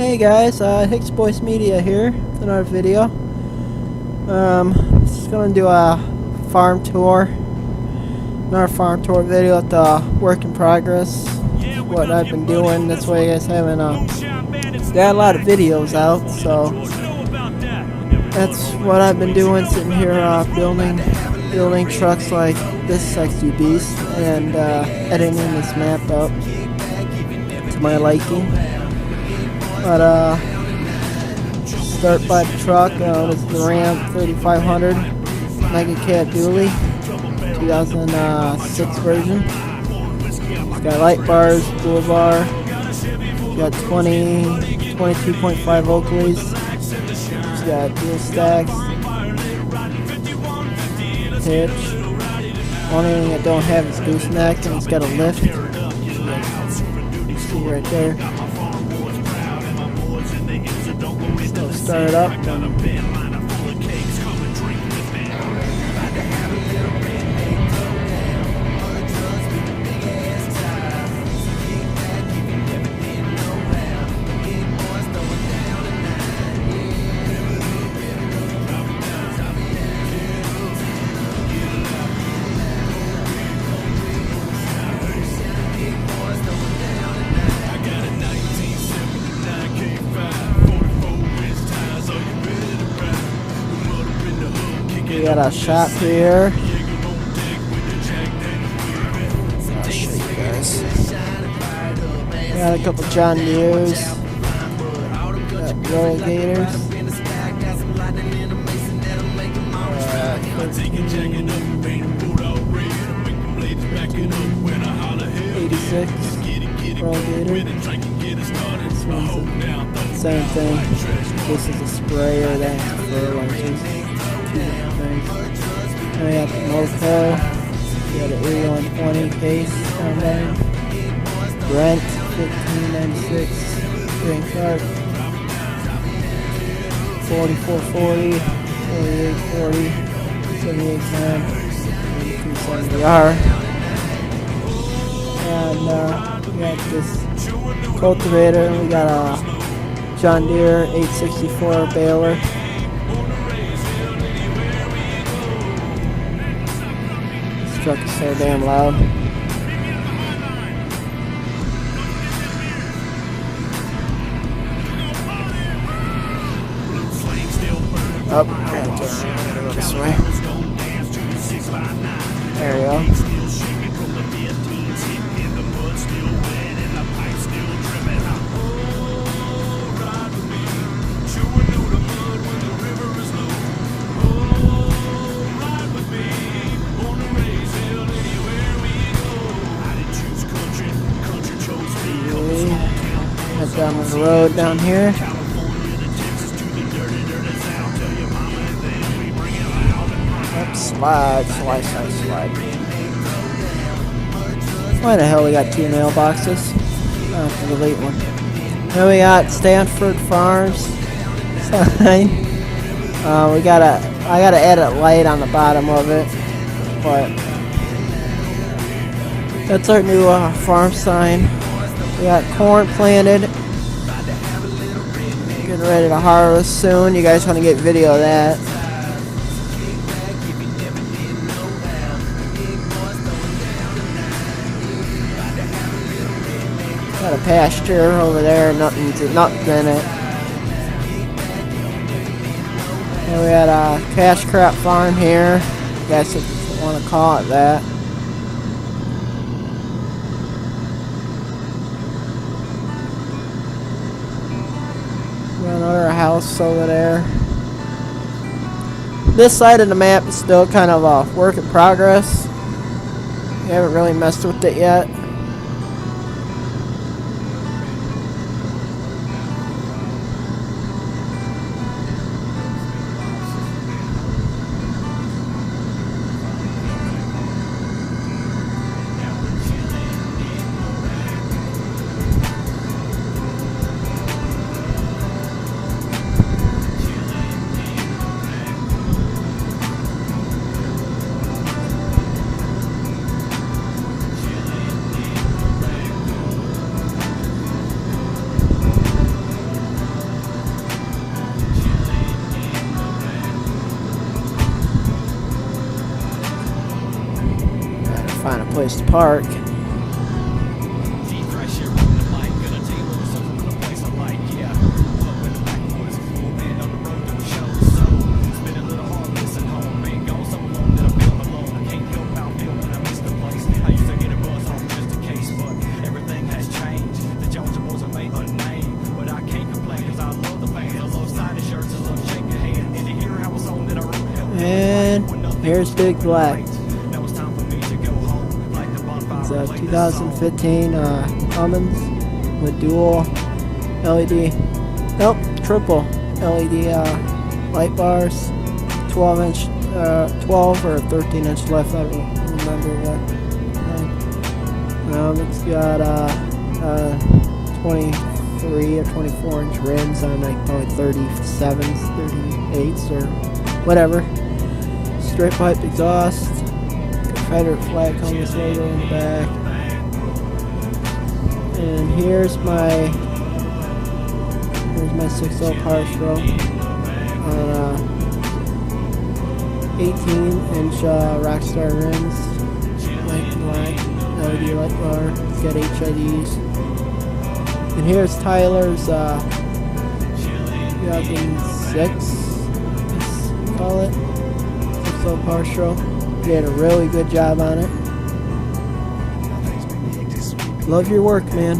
Hey guys, Hicks Boys Media here with another video. Just gonna do a farm tour. Another farm tour video at the work in progress. What I've been doing. That's why you guys haven't got a lot of videos out, so that's what I've been doing, sitting here building trucks like this sexy beast and editing this map up to my liking. But start by the truck. This is the Ram 3500 Mega Cat Dually 2006 version. It's got light bars, bull bar. It's got 22.5 Oakleys. It's got dual stacks, hitch. Only thing it don't have is gooseneck, and it's got a lift. You see right there. So start it up. We got a shop here. I'll show you guys. We got a couple John Deeres. Got roller gators. 86 roller gator. This one's the same thing. This is a sprayer, that's fertilizers. And we got the Moco, we got an 8120 case combine, Brent 1596 green cart, 4440, 4840, 7810, 8270R, and we got this cultivator, and we got a John Deere 864 baler. Truck is so damn loud. Up, oh, go this way. There we go. Down the road down here. Yep, slide. Why the hell we got two mailboxes? Oh, for the late one. Then we got Stanford Farms sign. I gotta add a light on the bottom of it, but that's our new farm sign. We got corn planted. Getting ready to harvest soon. You guys want to get video of that. Got a pasture over there, nothing's in it. And we got a cash crop farm here. I guess if you want to call it that. Another house over there. This side of the map is still kind of a work in progress. We haven't really messed with it yet. find a place to park. And here's Big Black. It's a 2015 Cummins with dual LED, nope, triple LED light bars, 12 or 13-inch left. I don't remember what. It's got 23 or 24-inch rims on like probably 37s, 38s, or whatever. Straight pipe exhaust, Confederate flag Cummins logo in the back. And here's my 6.0 Power Stroke on 18-inch Rockstar rims, light black, LED light bar. It's got HIDs. And here's Tyler's 2006, let's call it. So Power Stroke did a really good job on it. Love your work, man.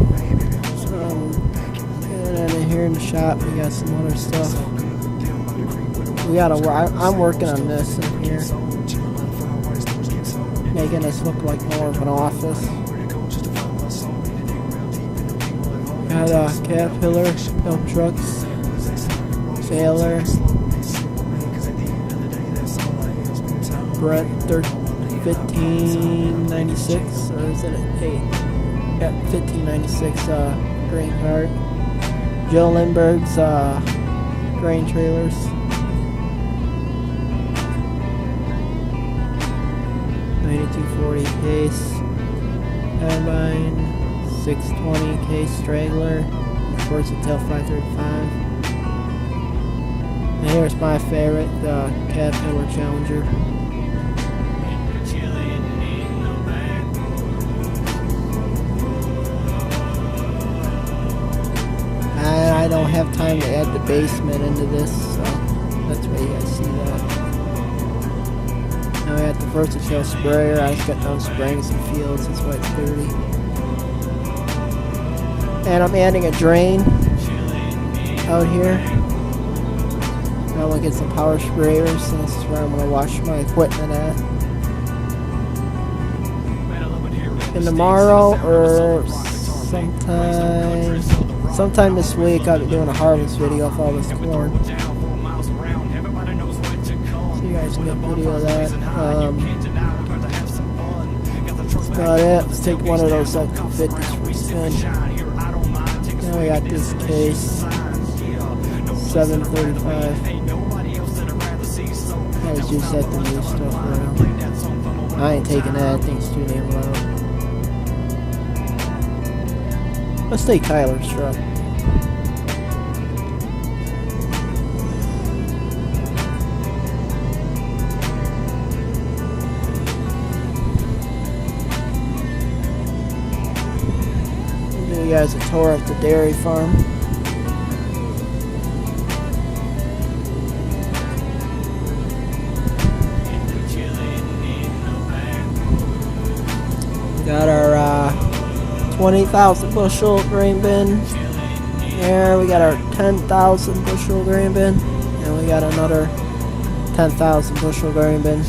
And then here in the shop, we got some other stuff. I'm working on this in here, making this look like more of an office. Got Caterpillar, dump trucks, Sailor. Brett 1596, or is it an 8? Yeah, 1596 grain cart. Joe Lindbergh's grain trailers. $92.40 case. Combine 620 case straggler. Versatile 535. And here's my favorite, the Caterpillar Challenger. I don't have time to add the basement into this, so that's why you guys see that. Now we got the Versatile sprayer. I just got done spraying some fields, that's why it's dirty. And I'm adding a drain out here. I'm gonna get some power sprayers, so this is where I'm gonna wash my equipment at. And tomorrow or sometime this week, I'll be doing a harvest video of all this corn. So you guys can get a video of that. That's about it. Let's take one of those F-250s for a spin. Now we got this case, 735. I was just at the new stuff around. I ain't taking that. That thing's too damn loud. Let's take Tyler's truck. I'll give you guys a tour of the dairy farm. We got our 20,000 bushel grain bin. There we got our 10,000 bushel grain bin, and we got another 10,000 bushel grain bin.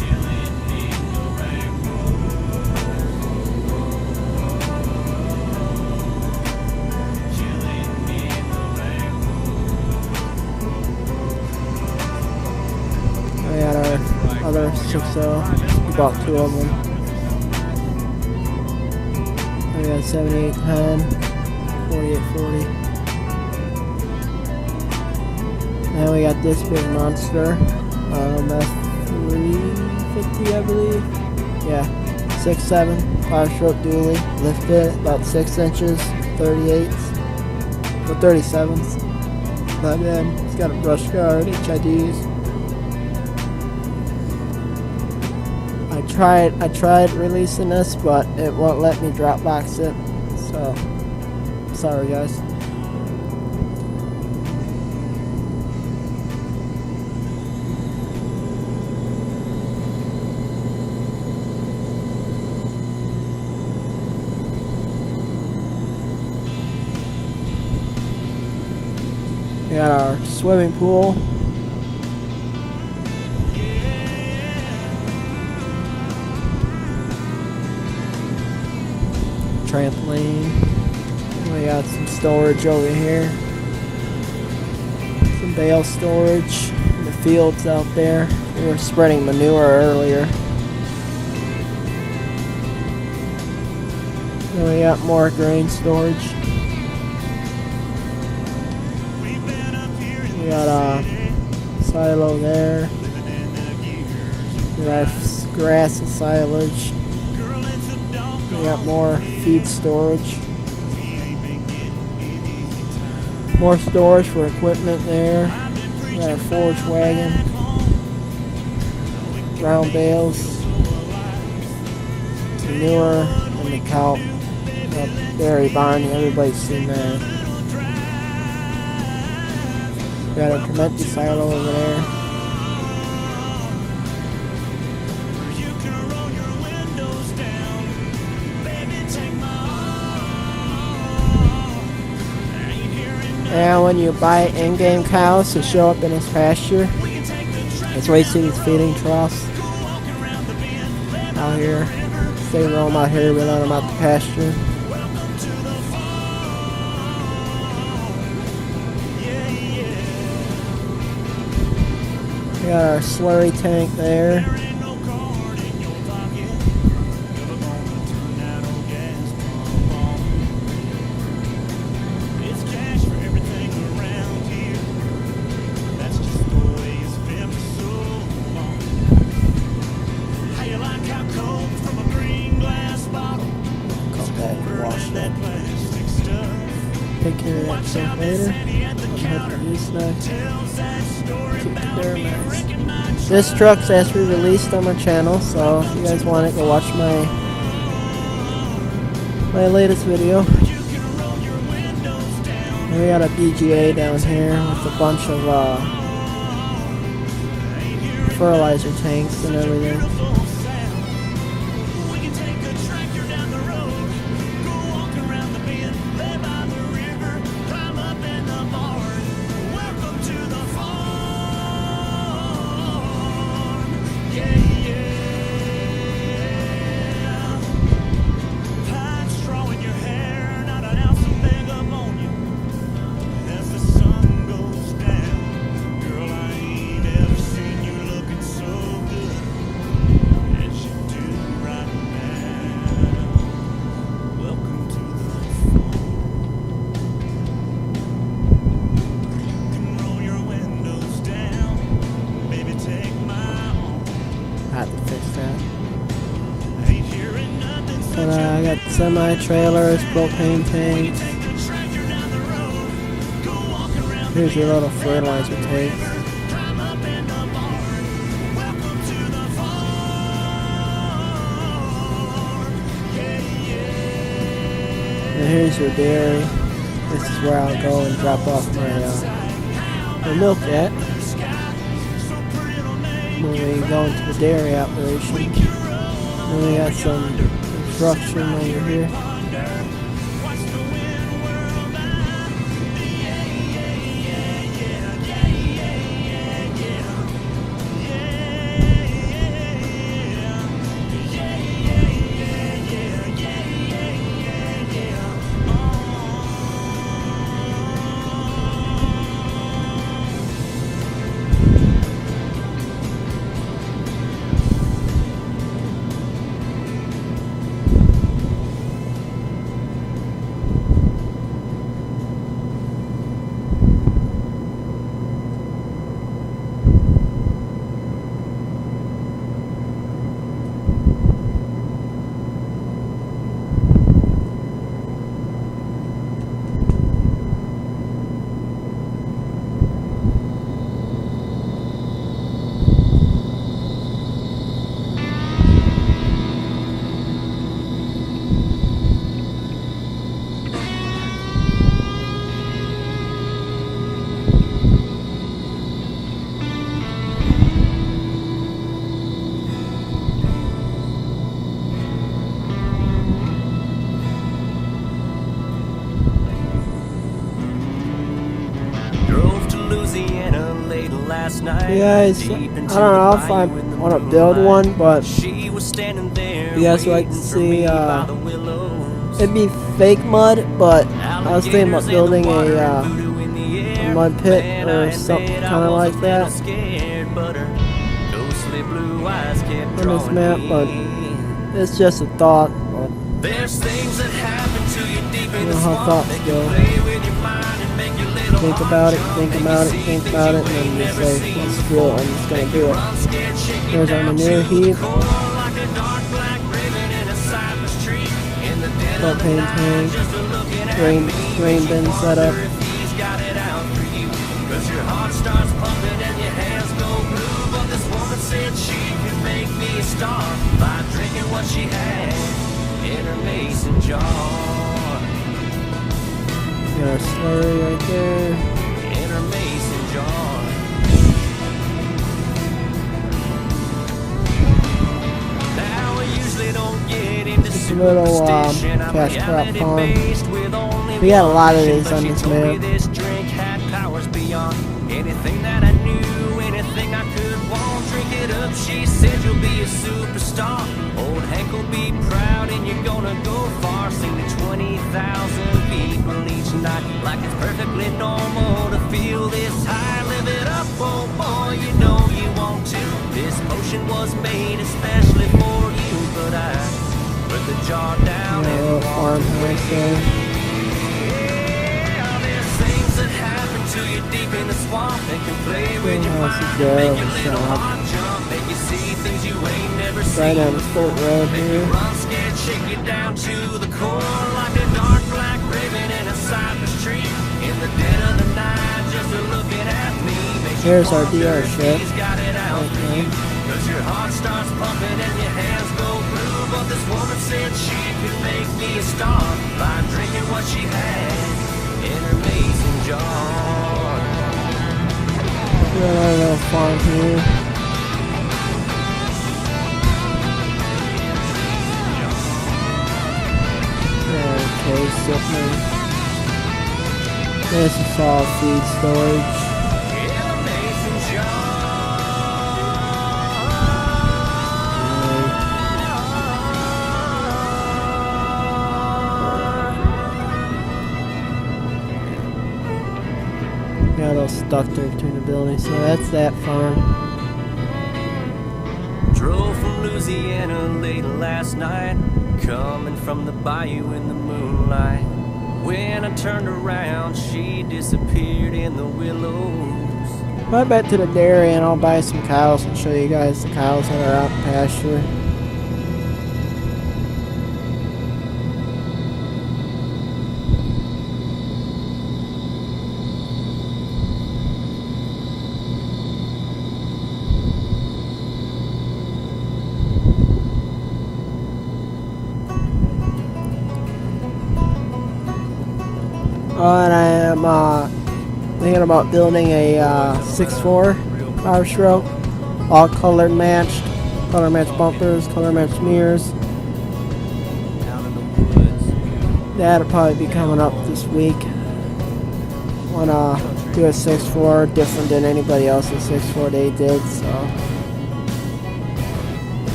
We got our other 6.0. We bought 2 of them. We got 7810, 4840. And we got this big monster, F350, I believe. Yeah, 6.7, Power Stroke dually, lifted about 6 inches, 38s, or 37s. Not bad. It's got a brush guard, HIDs. I tried releasing this, but it won't let me Dropbox it. So, sorry guys. We got our swimming pool. Trampoline. We got some storage over here. Some bale storage in the fields out there. We were spreading manure earlier. Then we got more grain storage. We got a silo there. We got grass and silage. We got more feed storage. More storage for equipment there. We got a forage wagon. Ground bales. Manure and the cow dairy barn. Everybody's seen that. We got a Trementy silo over there. And when you buy in-game cows to show up in his pasture, that's where you see these feeding troughs out here. They roam out here, we let them out the pasture. We got our slurry tank there. Take care of that stuff later. I'm heading to this next. Keep the Duramax. This truck's actually released on my channel, so if you guys want it, go watch my latest video. And we got a BGA down here with a bunch of fertilizer tanks and everything. I had to fix that. And I got semi-trailers, propane tanks. Here's your little fertilizer tank. And here's your dairy. This is where I'll go and drop off my milk at when we go into the dairy operation. And we got some construction over here. last night. You guys, I don't know if I want to build one, but She was standing there you guys would like to waiting for see, me by the willows. it'd be fake mud, but I was thinking about building a mud pit or something kind of like that on this map, but it's just a thought. There's things that happen to you deep in the how swamp thoughts that go. can play with your mind and make your little Think about it, think about it, think about it, and then you say, let's do it, I'm just gonna do it. There's our manure heap, propane tank, grain bin setup. Cause your heart starts pumping and your hands go blue. But this woman said she could make me a star by drinking what she had in her mason jar. Got our slurry right there. In her mason jar. Now I usually don't get into Just a little cash crop farm. We got a lot of these on this map. This drink had powers beyond anything that I knew, anything I could want. Drink it up, she said you'll be a superstar. Old Hank will be proud and you're gonna go far. Sing to 20,000 people each night like it's perfectly normal to feel this high. Live it up, oh boy, you know you want to. This potion was made especially for you, but I put the jar down and farmhouse there. that happen to you deep in the swamp that can play with your mind, make your little heart jump, make you see things you ain't never seen. Right on the Sport Road Make here. you run scared, shake you down to the core like a dark black raven in a cypress tree. In the dead of the night, just a looking at me. Here's our DR ship. Okay. Cause your heart starts pumping and your hands go blue. But this woman said she could make me a star by drinking what she had in her mason jar. We got our little farm here. Okay, Silkman. This is all feed storage. In a mason jar. Got a little stuck there between the buildings, so that's that farm. Drove from Louisiana late last night, coming from the bayou in the moonlight. When I turned around, she disappeared in the willows. Right back to the dairy and I'll buy some cows and show you guys the cows that are out in pasture. And I am thinking about building a 6.4 Power Stroke, all color matched bumpers, color matched mirrors. That'll probably be coming up this week. Wanna do a 6.4 different than anybody else's 6.4 they did, so.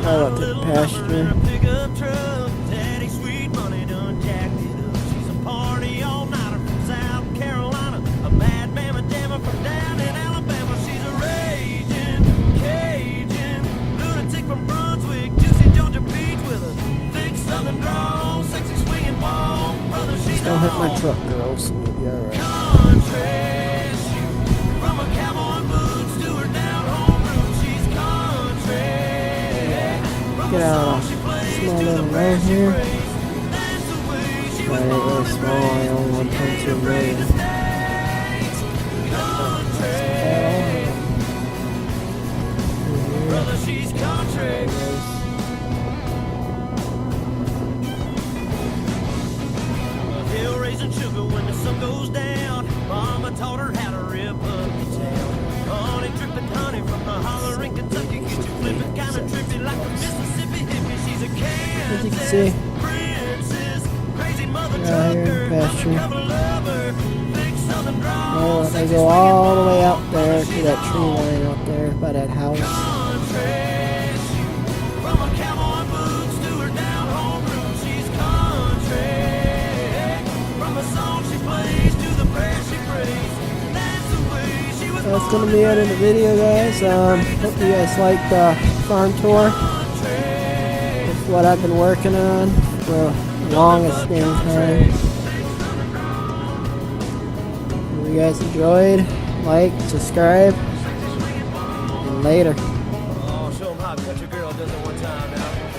Try out to the pasture. Just don't hit my truck, girls, and you'll be alright. Get out of a small little road here. But it ain't really small, I only 1.2 million. Brother, she's country. Hill raising sugar when the sun goes down. Mama taught her how to rip up the town. Honey dripping honey from the holler in Kentucky. Get you flipping kind of trippy like a Mississippi hippie. She's a Kansas As you can see, princess, crazy mother here. picture. Oh, they go all the way out there to that tree line out there by that house. That's gonna be it in the video, guys. Hope you guys liked the farm tour. It's what I've been working on for the longest damn time. If you guys enjoyed, like, subscribe, and later. Oh, show 'em how country girl does it one time now.